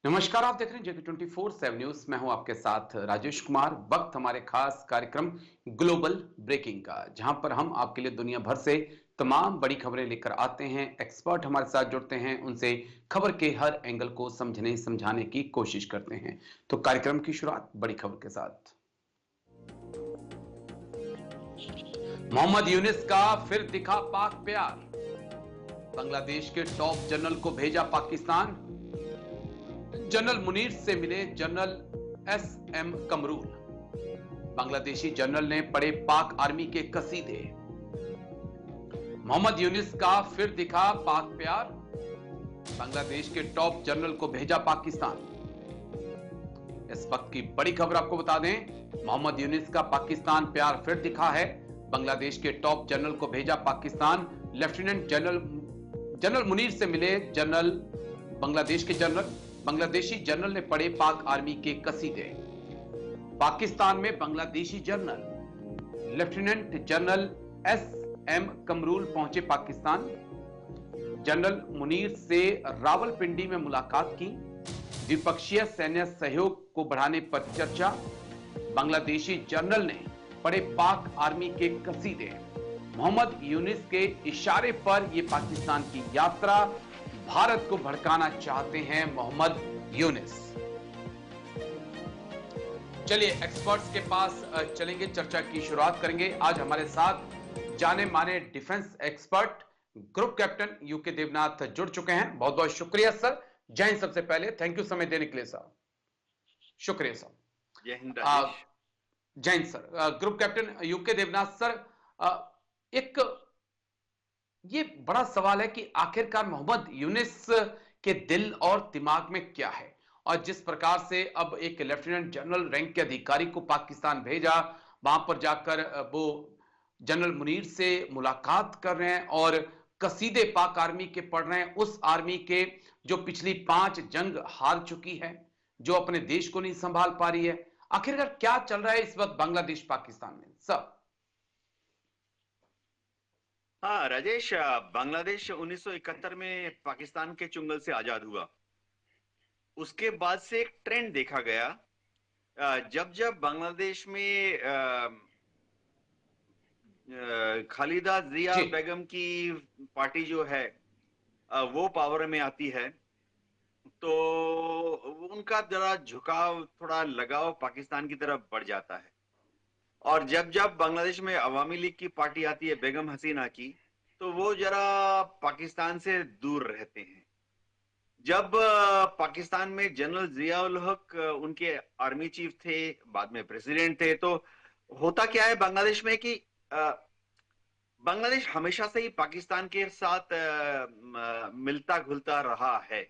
नमस्कार, आप देख रहे हैं जेके 24/7 न्यूज। मैं हूं आपके साथ राजेश कुमार। वक्त हमारे खास कार्यक्रम ग्लोबल ब्रेकिंग का, जहां पर हम आपके लिए दुनिया भर से तमाम बड़ी खबरें लेकर आते हैं। एक्सपर्ट हमारे साथ जुड़ते हैं, उनसे खबर के हर एंगल को समझने समझाने की कोशिश करते हैं। तो कार्यक्रम की शुरुआत बड़ी खबर के साथ। मोहम्मद यूनिस का फिर दिखा पाक प्यार। बांग्लादेश के टॉप जनरल को भेजा पाकिस्तान। जनरल मुनीर से मिले general SM. Kamrul. Bangladeshi general ने पढ़े पाक आर्मी के कसीदे। मोहम्मद यूनिस का फिर दिखा पाक प्यार। बांग्लादेश के टॉप जनरल को भेजा पाकिस्तान। इस वक्त की बड़ी खबर आपको बता दें, मोहम्मद यूनिस का पाकिस्तान प्यार फिर दिखा है। बांग्लादेश के टॉप जनरल को भेजा पाकिस्तान। लेफ्टिनेंट जनरल मुनीर से मिले जनरल बांग्लादेशी जनरल ने पढ़े पाक आर्मी के कसीदे। पाकिस्तान में Bangladeshi general lieutenant general SM. Kamrul पहुंचे पाकिस्तान। जनरल मुनीर से रावलपिंडी में मुलाकात की। द्विपक्षीय सैन्य सहयोग को बढ़ाने पर चर्चा। बांग्लादेशी जनरल ने पढ़े पाक आर्मी के कसीदे। मोहम्मद यूनिस के इशारे पर यह पाकिस्तान की यात्रा। भारत को भड़काना चाहते हैं मोहम्मद यूनिस। चलिए एक्सपर्ट्स के पास चलेंगे, चर्चा की शुरुआत करेंगे। आज हमारे साथ जाने माने defence expert group captain UK Devnath जुड़ चुके हैं। बहुत बहुत शुक्रिया सर। जय हिंद। सबसे पहले थैंक यू समय देने के लिए सर। शुक्रिया सर। जय हिंद राजेश। जय हिंद sir. Group captain UK Devnath sir, एक ये बड़ा सवाल है कि आखिरकार मोहम्मद यूनिस के दिल और दिमाग में क्या है, और जिस प्रकार से अब एक लेफ्टिनेंट जनरल रैंक के अधिकारी को पाकिस्तान भेजा, वहां पर जाकर वो जनरल मुनीर से मुलाकात कर रहे हैं और कसीदे पाक आर्मी के पढ़ रहे हैं, उस आर्मी के जो पिछली 5 जंग हार चुकी है, जो अपने देश को नहीं संभाल पा रही है। आखिरकार क्या चल रहा है इस वक्त बांग्लादेश पाकिस्तान में सर? हाँ राजेश, बांग्लादेश 1971 में पाकिस्तान के चुंगल से आजाद हुआ। उसके बाद से एक ट्रेंड देखा गया। जब जब बांग्लादेश में खालिदा जिया जी बेगम की पार्टी जो है वो पावर में आती है, तो उनका जरा झुकाव, थोड़ा लगाव पाकिस्तान की तरफ बढ़ जाता है। और जब जब बांग्लादेश में अवामी लीग की पार्टी आती है बेगम हसीना की, तो वो जरा पाकिस्तान से दूर रहते हैं। जब पाकिस्तान में जनरल जियाउल हक उनके आर्मी चीफ थे, बाद में प्रेसिडेंट थे, तो होता क्या है बांग्लादेश में कि बांग्लादेश हमेशा से ही पाकिस्तान के साथ मिलता घुलता रहा है।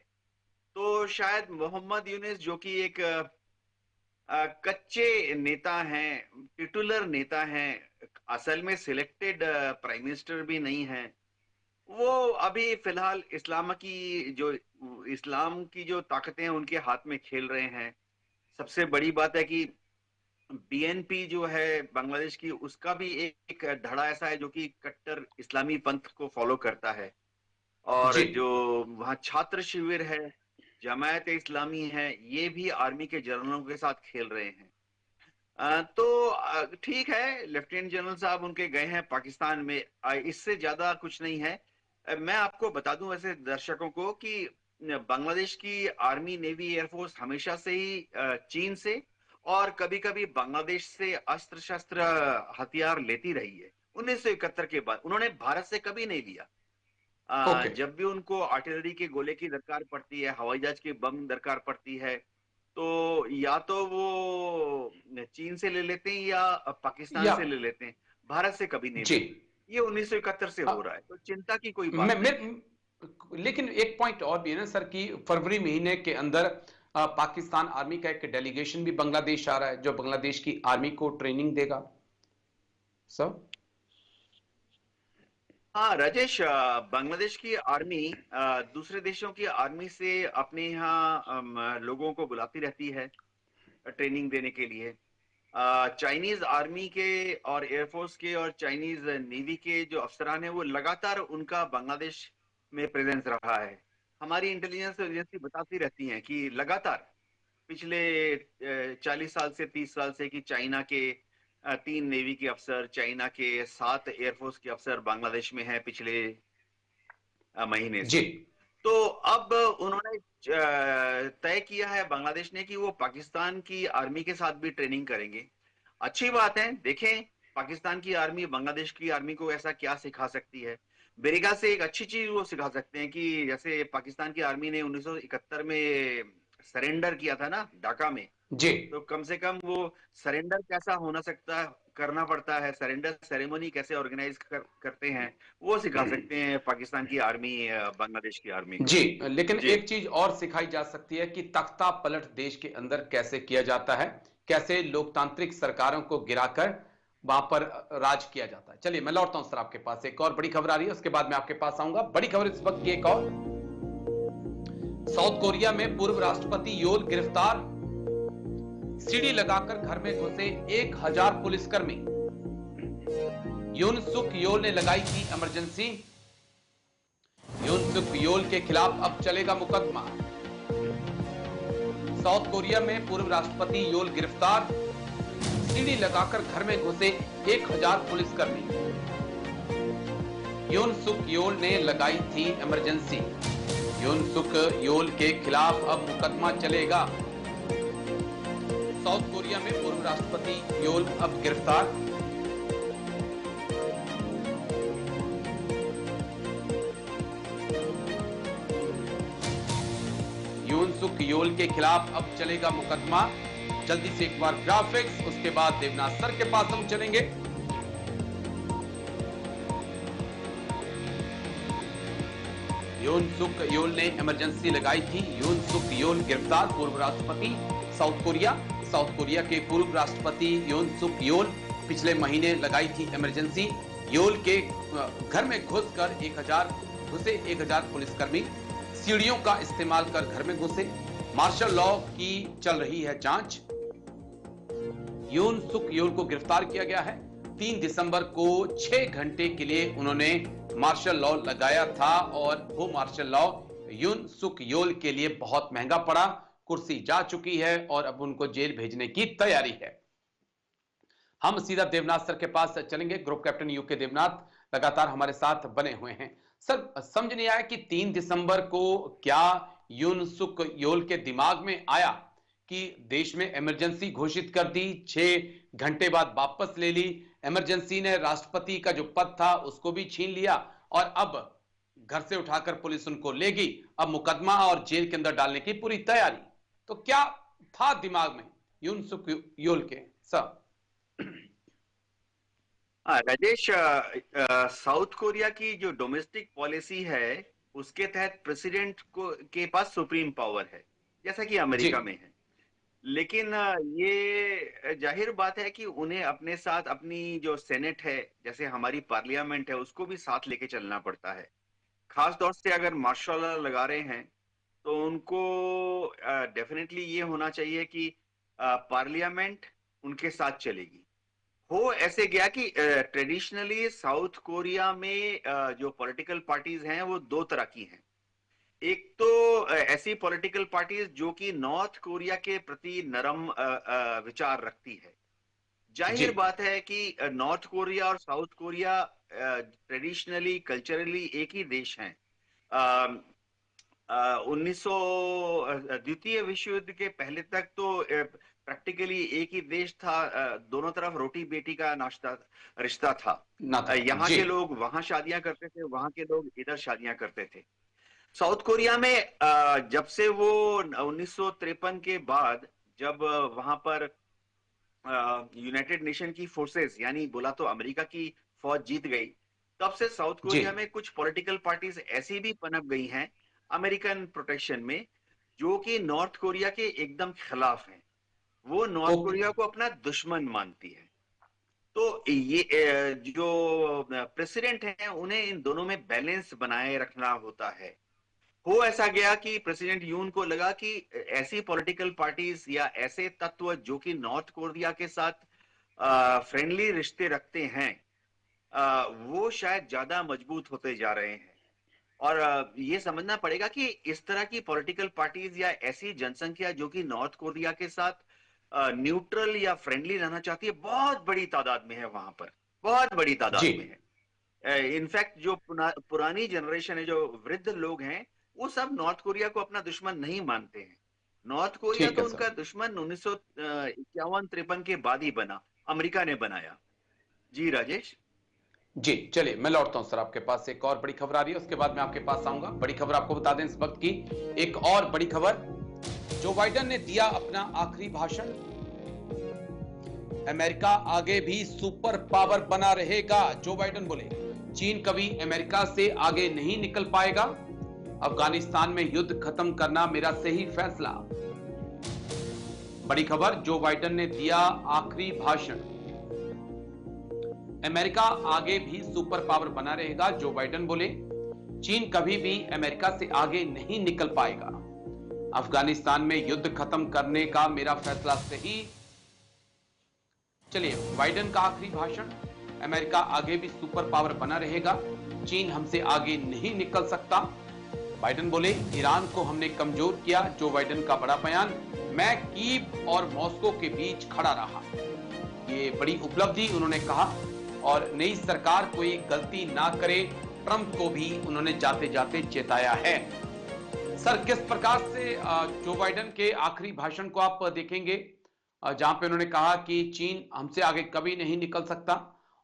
तो शायद मोहम्मद यूनिस, जो कि एक कच्चे नेता हैं, टिटुलर नेता हैं, असल में सिलेक्टेड प्राइम मिनिस्टर भी नहीं है, वो अभी फिलहाल इस्लाम की जो ताकतें हैं उनके हाथ में खेल रहे हैं। सबसे बड़ी बात है कि बीएनपी जो है बांग्लादेश की, उसका भी एक धड़ा ऐसा है जो कि कट्टर इस्लामी पंथ को फॉलो करता है। और जी जो वहाँ छात्र शिविर है, जमायत इस्लामी है, ये भी आर्मी के जनरलों के साथ खेल रहे हैं। तो ठीक है, लेफ्टिनेंट जनरल साहब उनके गए हैं पाकिस्तान में, इससे ज्यादा कुछ नहीं है। मैं आपको बता दूं वैसे दर्शकों को कि बांग्लादेश की आर्मी, नेवी, एयरफोर्स हमेशा से ही चीन से और कभी कभी बांग्लादेश से अस्त्र शस्त्र, हथियार लेती रही है। 1971 के बाद उन्होंने भारत से कभी नहीं लिया। ओके। जब भी उनको आर्टिलरी के गोले की दरकार पड़ती है, हवाई जहाज की बम दरकार पड़ती है, तो या तो वो चीन से ले लेते हैं या पाकिस्तान या से ले लेते हैं, भारत से कभी नहीं जी। लेते। ये 1971 से अ, हो रहा है, तो चिंता की कोई बात मैं, नहीं है। लेकिन एक पॉइंट और भी है ना सर कि फरवरी महीने के अंदर पाकिस्तान आर्मी का एक डेलीगेशन भी बांग्लादेश आ रहा है, जो बांग्लादेश की आर्मी को ट्रेनिंग देगा सर। हाँ राजेश, बांग्लादेश की आर्मी दूसरे देशों की आर्मी से अपने यहाँ लोगों को बुलाती रहती है ट्रेनिंग देने के लिए। चाइनीज आर्मी के और एयरफोर्स के और चाइनीज नेवी के जो अफसरान हैं, वो लगातार उनका बांग्लादेश में प्रेजेंस रहा है। हमारी इंटेलिजेंस एजेंसी बताती रहती हैं कि लगातार पिछले 40 साल से 30 साल से कि चाइना के 3 नेवी के अफसर, चाइना के 7 एयरफोर्स के अफसर बांग्लादेश में हैं पिछले महीने जी। से। तो अब उन्होंने तय किया है बांग्लादेश ने कि वो पाकिस्तान की आर्मी के साथ भी ट्रेनिंग करेंगे। अच्छी बात है, देखें पाकिस्तान की आर्मी बांग्लादेश की आर्मी को ऐसा क्या सिखा सकती है। मेरे ख्याल से एक अच्छी चीज वो सिखा सकते हैं कि जैसे पाकिस्तान की आर्मी ने 1971 में सरेंडर किया था ना ढाका में, जी। तो कम से कम वो सरेंडर कैसा होना सकता है, करना पड़ता है, सरेंडर सेरेमनी कैसे ऑर्गेनाइज करते हैं, वो सिखा सकते हैं पाकिस्तान की आर्मी बांग्लादेश की आर्मी को। जी, लेकिन जी। एक चीज और सिखाई जा सकती है कि तख्ता पलट देश के अंदर कैसे किया जाता है, कैसे लोकतांत्रिक सरकारों को गिराकर वहां पर राज किया जाता है। चलिए मैं लौटता हूं सर आपके पास, एक और बड़ी खबर आ रही है, उसके बाद मैं आपके पास आऊंगा। बड़ी खबर इस वक्त की एक और, साउथ कोरिया में पूर्व राष्ट्रपति योल गिरफ्तार, सीढ़ी लगाकर घर में घुसे 1000 पुलिसकर्मी। यून सुक योल ने लगाई थी इमरजेंसी। यून सुक योल के खिलाफ अब चलेगा मुकदमा। साउथ कोरिया में पूर्व राष्ट्रपति योल गिरफ्तार, सीढ़ी लगाकर घर में घुसे 1000 पुलिसकर्मी। यून सुक योल ने लगाई थी इमरजेंसी। यून सुक योल के खिलाफ अब मुकदमा चलेगा। साउथ कोरिया में पूर्व राष्ट्रपति योल अब गिरफ्तार। यून सुक योल के खिलाफ अब चलेगा मुकदमा। जल्दी से एक बार ग्राफिक्स, उसके बाद देवनाथ सर के पास हम चलेंगे। यून सुक योल ने इमरजेंसी लगाई थी। यून सुक योल गिरफ्तार, पूर्व राष्ट्रपति साउथ कोरिया। साउथ कोरिया के पूर्व राष्ट्रपति यून सुक योल पिछले महीने लगाई थी इमरजेंसी। योल के घर में घुसकर 1000 पुलिसकर्मी सीढ़ियों का इस्तेमाल कर घर में घुसे। मार्शल लॉ की चल रही है जांच। यून सुक योल को गिरफ्तार किया गया है। 3 दिसंबर को 6 घंटे के लिए उन्होंने मार्शल लॉ लगाया था और वो मार्शल लॉ यून सुक योल के लिए बहुत महंगा पड़ा। कुर्सी जा चुकी है और अब उनको जेल भेजने की तैयारी है। हम सीधा देवनाथ सर के पास चलेंगे। ग्रुप कैप्टन यूके देवनाथ लगातार हमारे साथ बने हुए हैं। सर, समझ नहीं आया कि 3 दिसंबर को क्या यून सुक योल के दिमाग में आया कि देश में इमरजेंसी घोषित कर दी, 6 घंटे बाद वापस ले ली। इमरजेंसी ने राष्ट्रपति का जो पद था उसको भी छीन लिया और अब घर से उठाकर पुलिस उनको ले गई। अब मुकदमा और जेल के अंदर डालने की पूरी तैयारी। तो क्या था दिमाग में यून सुक योल के सर? राजेश, साउथ कोरिया की जो डोमेस्टिक पॉलिसी है उसके तहत प्रेसिडेंट को के पास सुप्रीम पावर है, जैसा कि जी। अमेरिका में है। लेकिन ये जाहिर बात है कि उन्हें अपने साथ अपनी जो सेनेट है, जैसे हमारी पार्लियामेंट है, उसको भी साथ लेके चलना पड़ता है। खास तौर से अगर मार्शल लॉ लगा रहे हैं तो उनको डेफिनेटली ये होना चाहिए कि पार्लियामेंट उनके साथ चलेगी। हो ऐसे गया कि ट्रेडिशनली साउथ कोरिया में जो पॉलिटिकल पार्टीज हैं वो 2 तरह की हैं। एक तो ऐसी पॉलिटिकल पार्टीज जो कि नॉर्थ कोरिया के प्रति नरम विचार रखती है। जी। जाहिर बात है कि नॉर्थ कोरिया और साउथ कोरिया ट्रेडिशनली कल्चरली एक ही देश हैं। 1900 द्वितीय विश्व युद्ध के पहले तक तो प्रैक्टिकली एक ही देश था। दोनों तरफ रोटी बेटी का नाश्ता रिश्ता था। ना था। यहाँ जी। के लोग वहां शादियां करते थे, वहां के लोग इधर शादियां करते थे। साउथ कोरिया में जब से वो 1953 के बाद जब वहां पर यूनाइटेड नेशन की फोर्सेस, यानी बोला तो अमेरिका की फौज जीत गई, तब से साउथ जी। कोरिया में कुछ पॉलिटिकल पार्टीज ऐसी भी पनप गई हैं अमेरिकन प्रोटेक्शन में, जो कि नॉर्थ कोरिया के एकदम खिलाफ हैं। वो नॉर्थ ओके। कोरिया को अपना दुश्मन मानती है। तो ये जो प्रेसिडेंट हैं उन्हें इन दोनों में बैलेंस बनाए रखना होता है। हो ऐसा गया कि प्रेसिडेंट यून को लगा कि ऐसी पॉलिटिकल पार्टीज या ऐसे तत्व जो कि नॉर्थ कोरिया के साथ फ्रेंडली रिश्ते रखते हैं, वो शायद ज्यादा मजबूत होते जा रहे हैं। और ये समझना पड़ेगा कि इस तरह की पॉलिटिकल पार्टीज या ऐसी जनसंख्या जो कि नॉर्थ कोरिया के साथ न्यूट्रल या फ्रेंडली रहना चाहती है, बहुत बड़ी तादाद में है वहां पर, बहुत बड़ी जी तादाद में है। इनफैक्ट जो पुरानी जनरेशन है, जो वृद्ध लोग हैं, वो सब नॉर्थ कोरिया को अपना दुश्मन नहीं मानते हैं। नॉर्थ कोरिया ठीक तो है उनका सर। दुश्मन 1951-53 के बाद ही बना, अमेरिका ने बनाया। जी राजेश। जी चलिए, मैं लौटता हूं सर आपके पास। एक और बड़ी खबर आ रही है, उसके बाद मैं आपके पास आऊंगा। बड़ी खबर आपको बता दें इस वक्त की, एक और बड़ी खबर। जो बाइडेन ने दिया अपना आखिरी भाषण। अमेरिका आगे भी सुपर पावर बना रहेगा, जो बाइडेन बोले। चीन कभी अमेरिका से आगे नहीं निकल पाएगा। अफगानिस्तान में युद्ध खत्म करना मेरा सही फैसला। बड़ी खबर, जो बाइडेन ने दिया आखिरी भाषण। अमेरिका आगे भी सुपर पावर बना रहेगा, जो बाइडेन बोले। चीन कभी भी अमेरिका से आगे नहीं निकल पाएगा। अफगानिस्तान में युद्ध खत्म करने का मेरा फैसला सही। चलिए, बाइडेन का आखिरी भाषण। अमेरिका आगे भी सुपर पावर बना रहेगा, चीन हमसे आगे नहीं निकल सकता। बाइडेन बोले, ईरान को हमने कमजोर किया। जो बाइडेन का बड़ा बयान। मैं कीव और मॉस्को के बीच खड़ा रहा। ये बड़ी उपलब्धि उन्होंने कहा। और नई सरकार कोई गलती ना करे, ट्रंप को भी उन्होंने जाते जाते चेताया है। सर, किस प्रकार से जो बाइडेन के आखिरी भाषण को आप देखेंगे, जहां पे उन्होंने कहा कि चीन हमसे आगे कभी नहीं निकल सकता,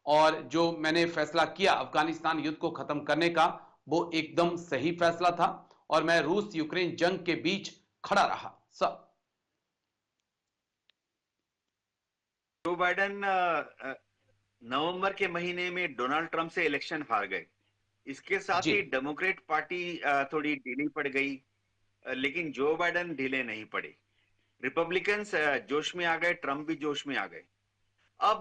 और जो मैंने फैसला किया अफगानिस्तान युद्ध को खत्म करने का, वो एकदम सही फैसला था, और मैं रूस यूक्रेन जंग के बीच खड़ा रहा। सर, जो बाइडेन नवंबर के महीने में डोनाल्ड ट्रंप से इलेक्शन हार गए। इसके साथ जी ही डेमोक्रेट पार्टी थोड़ी ढीली पड़ गई, लेकिन जो बाइडेन ढीले नहीं पड़े। रिपब्लिकन्स जोश में आ गए, ट्रंप भी जोश में आ गए। अब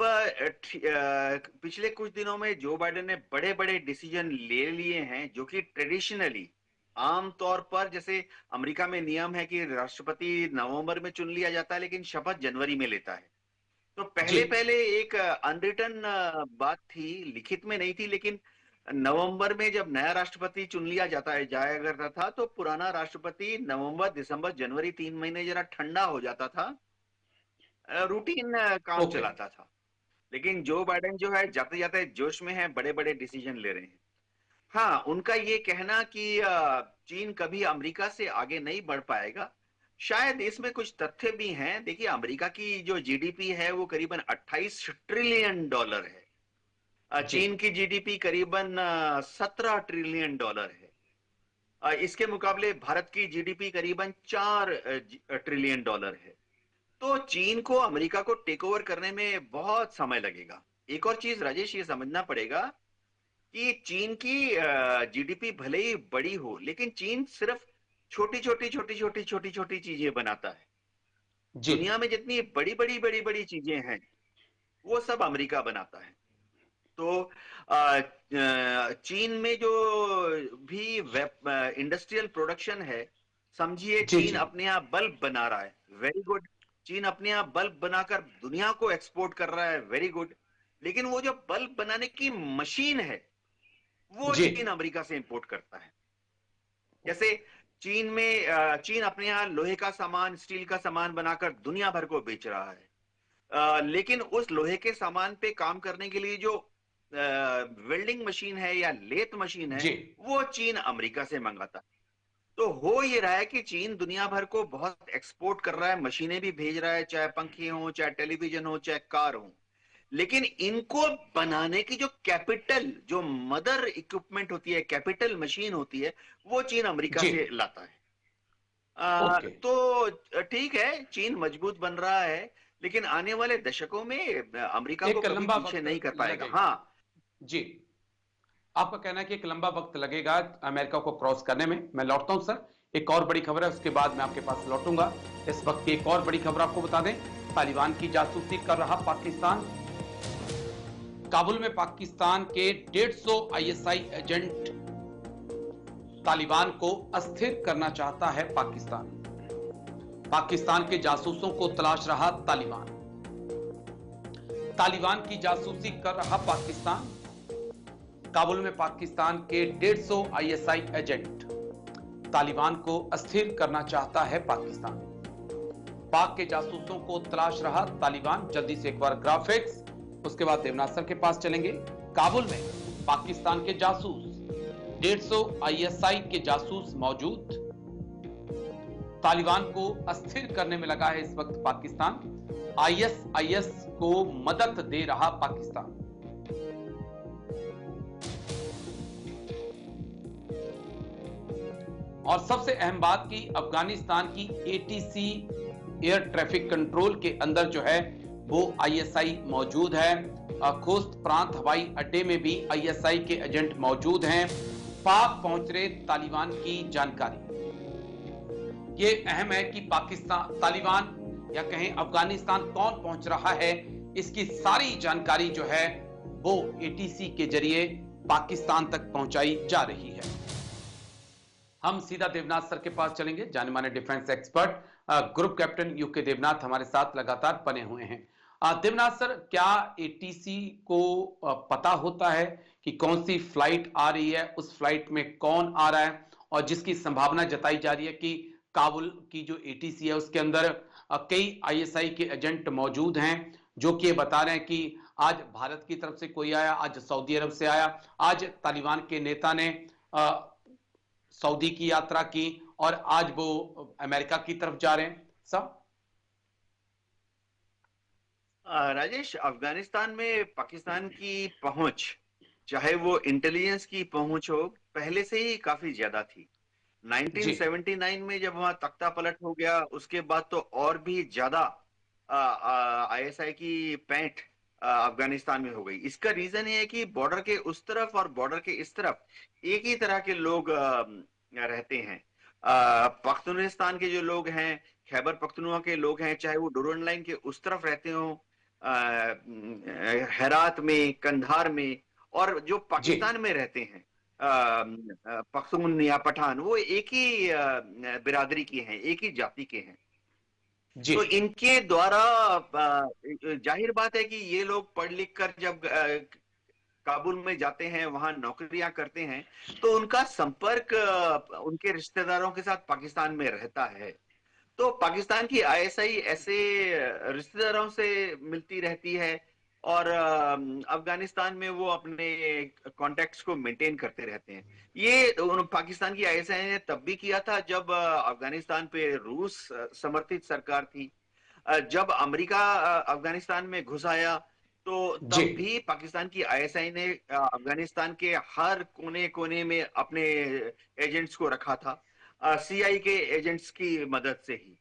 पिछले कुछ दिनों में जो बाइडेन ने बड़े बड़े डिसीजन ले लिए हैं, जो कि ट्रेडिशनली आमतौर पर, जैसे अमेरिका में नियम है कि राष्ट्रपति नवंबर में चुन लिया जाता है, लेकिन शपथ जनवरी में लेता है। तो जी पहले पहले एक अनरिटन बात थी, लिखित में नहीं थी, लेकिन नवंबर में जब नया राष्ट्रपति चुन लिया जाया करता था, तो पुराना राष्ट्रपति नवंबर दिसंबर जनवरी 3 महीने जरा ठंडा हो जाता था, रूटीन काम ओके। चलाता था। लेकिन जो बाइडेन जो है, जाते जाते जोश में है, बड़े बड़े डिसीजन ले रहे हैं। हाँ, उनका ये कहना कि चीन कभी अमेरिका से आगे नहीं बढ़ पाएगा, शायद इसमें कुछ तथ्य भी हैं। देखिए, अमेरिका की जो जीडीपी है वो करीबन 28 ट्रिलियन डॉलर है। जी चीन की जीडीपी करीबन 17 ट्रिलियन डॉलर है। इसके मुकाबले भारत की जीडीपी करीबन 4 ट्रिलियन डॉलर है। तो चीन को अमेरिका को टेक ओवर करने में बहुत समय लगेगा। एक और चीज राजेश, ये समझना पड़ेगा कि चीन की जीडीपी भले ही बड़ी हो, लेकिन चीन सिर्फ छोटी छोटी चीजें बनाता है। जी दुनिया में जितनी बड़ी बड़ी चीजें हैं, वो सब अमेरिका बनाता है। तो चीन में जो भी इंडस्ट्रियल प्रोडक्शन है, समझिए जी चीन जी अपने यहाँ बल्ब बना रहा है, वेरी गुड। चीन अपने यहाँ बल्ब बनाकर दुनिया को एक्सपोर्ट कर रहा है, वेरी गुड। लेकिन वो जो बल्ब बनाने की मशीन है, वो जी चीन अमेरिका से इंपोर्ट करता है। जैसे चीन अपने यहाँ लोहे का सामान, स्टील का सामान बनाकर दुनिया भर को बेच रहा है। लेकिन उस लोहे के सामान पे काम करने के लिए जो वेल्डिंग मशीन है या लेथ मशीन है, जी वो चीन अमेरिका से मंगाता है। तो हो ये रहा है कि चीन दुनिया भर को बहुत एक्सपोर्ट कर रहा है, मशीनें भी भेज रहा है, चाहे पंखे हो, चाहे टेलीविजन हो, चाहे कार हो। लेकिन इनको बनाने की जो कैपिटल, जो मदर इक्विपमेंट होती है, कैपिटल मशीन होती है, वो चीन अमेरिका जी से लाता है। ओके। तो ठीक है, चीन मजबूत बन रहा है, लेकिन आने वाले दशकों में अमेरिका को एक कभी लंबा पीछे वक्त नहीं कर पाएगा। लगेगा। हाँ। जी, आपका कहना है कि एक लंबा वक्त लगेगा अमेरिका को क्रॉस करने में। मैं लौटता हूं सर, एक और बड़ी खबर है, उसके बाद मैं आपके पास लौटूंगा। इस वक्त की एक और बड़ी खबर आपको बता दें। तालिबान की जासूसी कर रहा पाकिस्तान। काबुल में पाकिस्तान के 150 आईएसआई एजेंट। तालिबान को अस्थिर करना चाहता है पाकिस्तान। पाकिस्तान के जासूसों को तलाश रहा तालिबान। तालिबान की जासूसी कर रहा पाकिस्तान। काबुल में पाकिस्तान के 150 आईएसआई एजेंट। तालिबान को अस्थिर करना चाहता है पाकिस्तान। पाक के जासूसों को तलाश रहा तालिबान। जल्दी से एक बार ग्राफिक्स, उसके बाद देवनाथ सर के पास चलेंगे। काबुल में पाकिस्तान के जासूस, 150 आईएसआई के जासूस मौजूद। तालिबान को अस्थिर करने में लगा है इस वक्त पाकिस्तान। आईएसआईएस को मदद दे रहा पाकिस्तान। और सबसे अहम बात कि अफगानिस्तान की एटीसी एयर ट्रैफिक कंट्रोल के अंदर जो है वो आईएसआई मौजूद है। खोस्त प्रांत हवाई अड्डे में भी आईएसआई के एजेंट मौजूद हैं। पाक पहुंच रहे तालिबान की जानकारी। ये अहम है कि पाकिस्तान, तालिबान या कहें अफगानिस्तान कौन पहुंच रहा है, इसकी सारी जानकारी जो है वो एटीसी के जरिए पाकिस्तान तक पहुंचाई जा रही है। हम सीधा देवनाथ सर के पास चलेंगे, जाने माने defence expert group captain UK Devnath हमारे साथ लगातार बने हुए हैं। देवनाथ सर, क्या एटीसी को पता होता है कि कौन सी फ्लाइट आ रही है, उस फ्लाइट में कौन आ रहा है, और जिसकी संभावना जताई जा रही है कि काबुल की जो एटीसी है उसके अंदर कई आईएसआई के एजेंट मौजूद हैं, जो कि ये बता रहे हैं कि आज भारत की तरफ से कोई आया, आज सऊदी अरब से आया, आज तालिबान के नेता ने सऊदी की यात्रा की और आज वो अमेरिका की तरफ जा रहे हैं सब। राजेश, अफगानिस्तान में पाकिस्तान की पहुंच, चाहे वो इंटेलिजेंस की पहुंच हो, पहले से ही काफी ज्यादा थी। 1979 में जब वहां तख्ता पलट हो गया, उसके बाद तो और भी ज्यादा आईएसआई की पैंठ अफगानिस्तान में हो गई। इसका रीजन ये है कि बॉर्डर के उस तरफ और बॉर्डर के इस तरफ एक ही तरह के लोग रहते हैं। पख्तूनिस्तान के जो लोग हैं, खैबर पख्तूनख्वा के लोग हैं, चाहे वो डोरन लाइन के उस तरफ रहते हो, हेरात में, कंधार में, और जो पाकिस्तान में रहते हैं पख्तून या पठान, वो एक ही बिरादरी के हैं, एक ही जाति के हैं। तो इनके द्वारा जाहिर बात है कि ये लोग पढ़ लिख कर जब काबुल में जाते हैं, वहां नौकरियां करते हैं, तो उनका संपर्क उनके रिश्तेदारों के साथ पाकिस्तान में रहता है। तो पाकिस्तान की आईएसआई ऐसे रिश्तेदारों से मिलती रहती है और अफगानिस्तान में वो अपने कॉन्टेक्ट्स को मेंटेन करते रहते हैं। ये पाकिस्तान की आईएसआई ने तब भी किया था जब अफगानिस्तान पे रूस समर्थित सरकार थी। जब अमेरिका अफगानिस्तान में घुस आया तो तब भी पाकिस्तान की आईएसआई ने अफगानिस्तान के हर कोने कोने में अपने एजेंट्स को रखा था, सीआई के एजेंट्स की मदद से ही।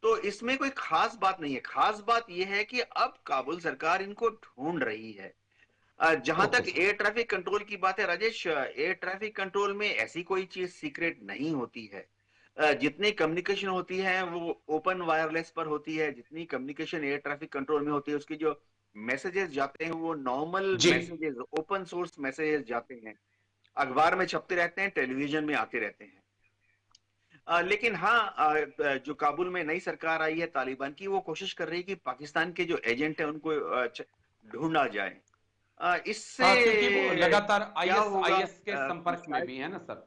तो इसमें कोई खास बात नहीं है। खास बात यह है कि अब काबुल सरकार इनको ढूंढ रही है। जहां तक एयर ट्रैफिक कंट्रोल की बात है राजेश, एयर ट्रैफिक कंट्रोल में ऐसी कोई चीज सीक्रेट नहीं होती है। जितनी कम्युनिकेशन होती है वो ओपन वायरलेस पर होती है। जितनी कम्युनिकेशन एयर ट्रैफिक कंट्रोल में होती है, उसकी जो मैसेजेस जाते हैं वो normal messages, open source messages जाते हैं, अखबार में छपते रहते हैं, टेलीविजन में आते रहते हैं। लेकिन हाँ, जो काबुल में नई सरकार आई है तालिबान की, वो कोशिश कर रही है कि पाकिस्तान के जो एजेंट है उनको ढूंढा जाए। इससे क्योंकि वो लगातार आईएस के संपर्क में भी है ना सर।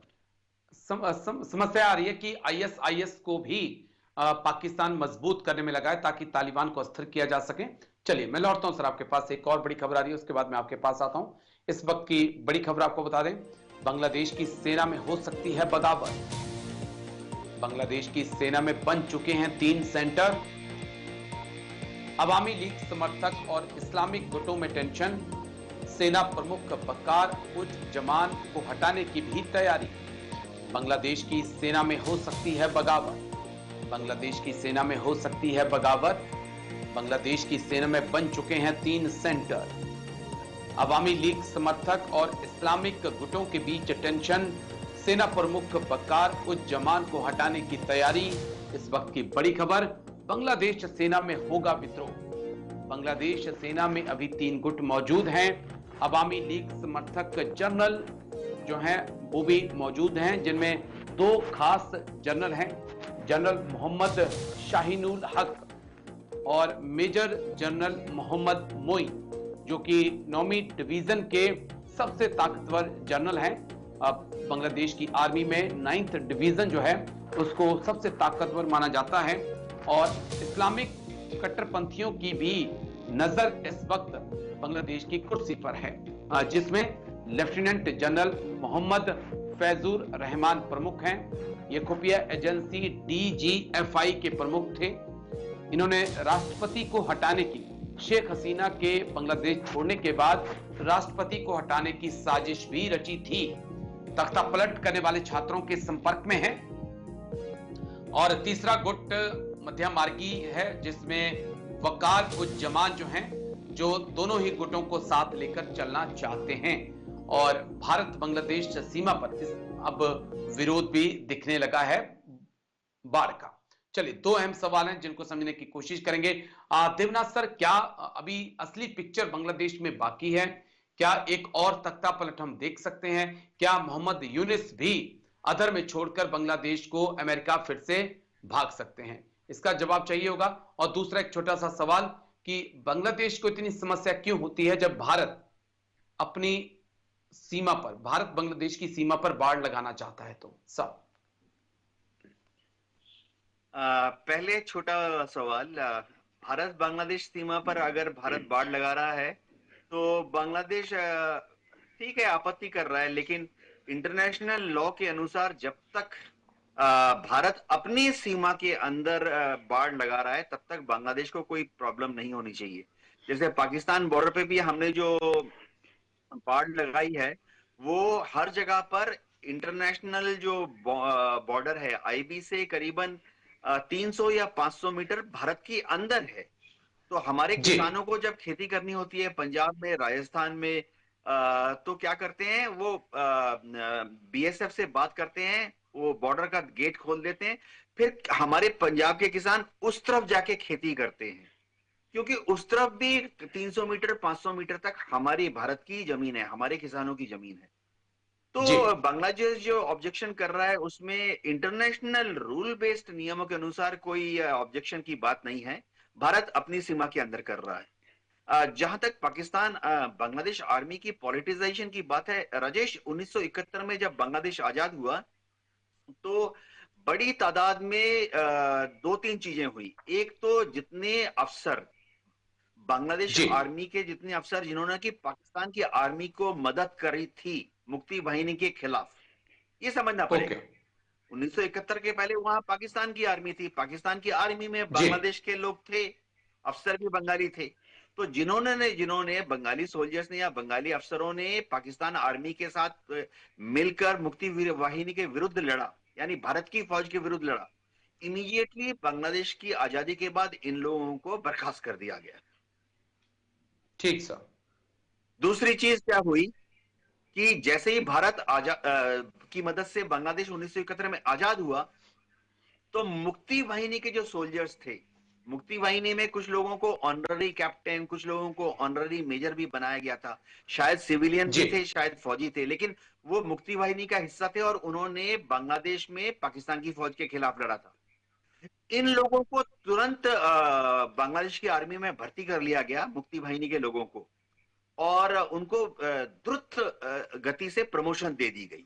समस्या आ रही है कि आईएस को भी पाकिस्तान मजबूत करने में लगा है ताकि तालिबान को अस्थिर किया जा सके। चलिए मैं लौटता हूं सर आपके पास, एक और बड़ी खबर आ रही है, उसके बाद मैं आपके पास आता हूं। इस वक्त की बड़ी खबर आपको बता दें, बांग्लादेश की सेना में हो सकती है बगावत। बांग्लादेश की सेना में बन चुके हैं 3 सेंटर। अवामी लीग समर्थक और इस्लामिक गुटों में टेंशन। सेना प्रमुख बकार उज जमान को हटाने की भी तैयारी। बांग्लादेश की सेना में हो सकती है बगावत। बांग्लादेश की सेना में हो सकती है बगावत। बांग्लादेश की सेना में बन चुके हैं 3 सेंटर। अवामी लीग समर्थक और इस्लामिक गुटों के बीच टेंशन। सेना प्रमुख बकार उज जमान को हटाने की तैयारी। इस वक्त की बड़ी खबर, बांग्लादेश सेना में होगा विद्रोह। बांग्लादेश सेना में अभी 3 गुट मौजूद हैं। अवामी लीग समर्थक जनरल जो हैं वो भी मौजूद हैं, जिनमें 2 खास जनरल हैं, जनरल मोहम्मद शाहीनुल हक और मेजर जनरल मोहम्मद मोइन, जो कि 9वीं डिवीजन के सबसे ताकतवर जनरल हैं। अब बांग्लादेश की आर्मी में 9th डिवीजन जो है उसको सबसे ताकतवर माना जाता है और इस्लामिक कट्टरपंथियों की भी नजर इस वक्त बांग्लादेश की कुर्सी पर है, जिसमें लेफ्टिनेंट जनरल मोहम्मद फैजुर रहमान प्रमुख हैं। ये खुफिया एजेंसी DGFI के प्रमुख थे। इन्होंने राष्ट्रपति को हटाने की, शेख हसीना के बांग्लादेश छोड़ने के बाद राष्ट्रपति को हटाने की साजिश भी रची थी। तख्ता पलट करने वाले छात्रों के संपर्क में है। और तीसरा गुट मध्यम मार्गी है, जिसमें वकार उज्जमान जो हैं, जो दोनों ही गुटों को साथ लेकर चलना चाहते हैं। और भारत बांग्लादेश सीमा पर अब विरोध भी दिखने लगा है बाढ़ का। चलिए, दो अहम सवाल हैं जिनको समझने की कोशिश करेंगे। देवनाथ सर, क्या अभी असली पिक्चर बांग्लादेश में बाकी है? क्या एक और तख्ता पलट हम देख सकते हैं? क्या मोहम्मद यूनिस भी अधर में छोड़कर बांग्लादेश को अमेरिका फिर से भाग सकते हैं? इसका जवाब चाहिए होगा। और दूसरा एक छोटा सा सवाल कि बांग्लादेश को इतनी समस्या क्यों होती है जब भारत अपनी सीमा पर, भारत बांग्लादेश की सीमा पर बाढ़ लगाना चाहता है? तो सब पहले छोटा सवाल, भारत बांग्लादेश सीमा पर अगर भारत बाढ़ लगा रहा है तो बांग्लादेश ठीक है, आपत्ति कर रहा है, लेकिन इंटरनेशनल लॉ के अनुसार जब तक भारत अपनी सीमा के अंदर बाढ़ लगा रहा है तब तक बांग्लादेश को कोई प्रॉब्लम नहीं होनी चाहिए। जैसे पाकिस्तान बॉर्डर पे भी हमने जो बाढ़ लगाई है वो हर जगह पर इंटरनेशनल जो बॉर्डर है IB से करीबन 300 या 500 मीटर भारत के अंदर है। तो हमारे किसानों को जब खेती करनी होती है पंजाब में, राजस्थान में, तो क्या करते हैं, वो BSF से बात करते हैं, वो बॉर्डर का गेट खोल देते हैं, फिर हमारे पंजाब के किसान उस तरफ जाके खेती करते हैं, क्योंकि उस तरफ भी 300 मीटर 500 मीटर तक हमारी भारत की जमीन है, हमारे किसानों की जमीन है। तो बांग्लादेश जो ऑब्जेक्शन कर रहा है उसमें इंटरनेशनल रूल बेस्ड नियमों के अनुसार कोई ऑब्जेक्शन की बात नहीं है। भारत अपनी सीमा के अंदर कर रहा है। जहां तक पाकिस्तान बांग्लादेश आर्मी की पॉलिटिजाइजेशन की बात है, राजेश, 1971 में जब बांग्लादेश आजाद हुआ तो बड़ी तादाद में दो तीन चीजें हुई। एक तो जितने अफसर बांग्लादेश आर्मी के, जितने अफसर जिन्होंने कि पाकिस्तान की आर्मी को मदद करी थी मुक्ति वाहिनी के खिलाफ, ये समझना पड़ेगा। 1971 के पहले वहां पाकिस्तान की आर्मी थी, पाकिस्तान की आर्मी में बांग्लादेश के लोग थे, अफसर भी बंगाली थे। तो जिन्होंने बंगाली सोल्जर्स ने या बंगाली अफसरों ने पाकिस्तान आर्मी के साथ मिलकर मुक्ति वाहिनी के विरुद्ध लड़ा, यानी भारत की फौज के विरुद्ध लड़ा, इमीडिएटली बांग्लादेश की आजादी के बाद इन लोगों को बर्खास्त कर दिया गया। ठीक सर। दूसरी चीज क्या हुई कि जैसे ही भारत की मदद से बांग्लादेश 1971 में आजाद हुआ तो मुक्ति वाहिनी के जो सोल्जर्स थे, मुक्ति वाहिनी में कुछ लोगों को ऑनररी कैप्टन, कुछ लोगों को ऑनररी मेजर भी बनाया गया था, शायद सिविलियन भी थे, शायद फौजी थे, लेकिन वो मुक्ति वाहिनी का हिस्सा थे और उन्होंने बांग्लादेश में पाकिस्तान की फौज के खिलाफ लड़ा था। इन लोगों को तुरंत बांग्लादेश की आर्मी में भर्ती कर लिया गया, मुक्ति वाहिनी के लोगों को, और उनको द्रुत गति से प्रमोशन दे दी गई।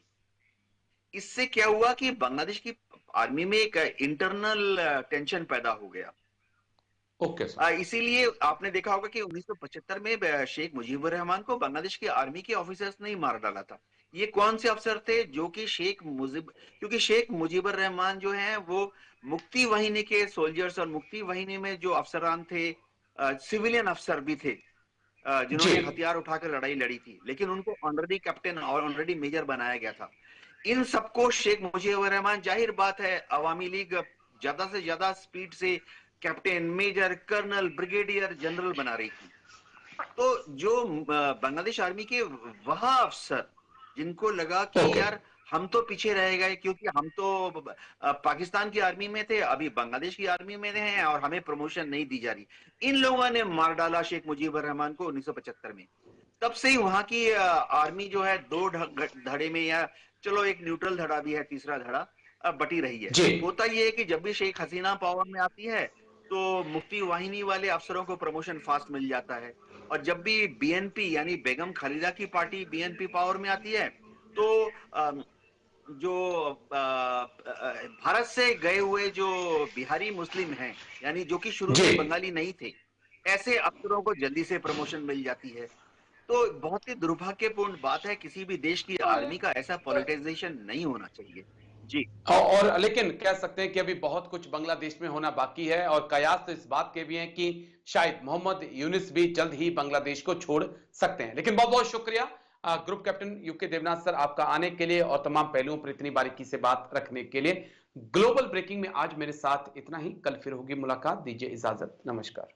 इससे क्या हुआ कि बांग्लादेश की आर्मी में एक इंटरनल टेंशन पैदा हो गया। इसीलिए आपने देखा होगा कि 1975 में शेख मुजीबुर रहमान को बांग्लादेश की आर्मी के ऑफिसर्स ने ही मार डाला था। ये कौन से अफसर थे? जो कि क्योंकि शेख मुजीबुर रहमान जो है वो मुक्ति वाहिनी के सोल्जर्स और मुक्ति वाहिनी में जो अफसरान थे, सिविलियन अफसर भी थे जिन्होंने हथियार उठाकर लड़ाई लड़ी थी, लेकिन उनको ऑनररी कैप्टन और ऑनररी मेजर बनाया गया था। इन सबको शेख मुजीबुर रहमान, जाहिर बात है अवामी लीग ज्यादा से ज्यादा स्पीड से captain, major, colonel, brigadier, general बना रही थी। तो जो बांग्लादेश आर्मी के वह अफसर जिनको लगा कि यार हम तो पीछे रह गए क्योंकि हम तो पाकिस्तान की आर्मी में थे, अभी बांग्लादेश की आर्मी में हैं और हमें प्रमोशन नहीं दी जा रही, इन लोगों ने मार डाला शेख मुजीबुर रहमान को 1975 में। तब से ही वहां की आर्मी जो है दो धड़े में, या चलो एक न्यूट्रल धड़ा भी है, तीसरा धड़ा बटी रही है। होता यह है कि जब भी शेख हसीना पावर में आती है तो मुक्ति वाहिनी वाले अफसरों को प्रमोशन फास्ट मिल जाता है और जब भी बीएनपी यानी बेगम खालिदा की पार्टी बीएनपी पावर में आती है, तो जो भारत से गए हुए जो बिहारी मुस्लिम हैं, यानी जो कि शुरू जी। से बंगाली नहीं थे, ऐसे अफसरों को जल्दी से प्रमोशन मिल जाती है। तो बहुत ही दुर्भाग्यपूर्ण बात है, किसी भी देश की आर्मी का ऐसा पॉलिटिजाइजेशन नहीं होना चाहिए। जी। और लेकिन कह सकते हैं कि अभी बहुत कुछ बांग्लादेश में होना बाकी है और कयास तो इस बात के भी हैं कि शायद मोहम्मद यूनिस भी जल्द ही बांग्लादेश को छोड़ सकते हैं। लेकिन बहुत बहुत शुक्रिया group captain UK Devnath sir, आपका आने के लिए और तमाम पहलुओं पर इतनी बारीकी से बात रखने के लिए। ग्लोबल ब्रेकिंग में आज मेरे साथ इतना ही, कल फिर होगी मुलाकात, दीजिए इजाजत, नमस्कार।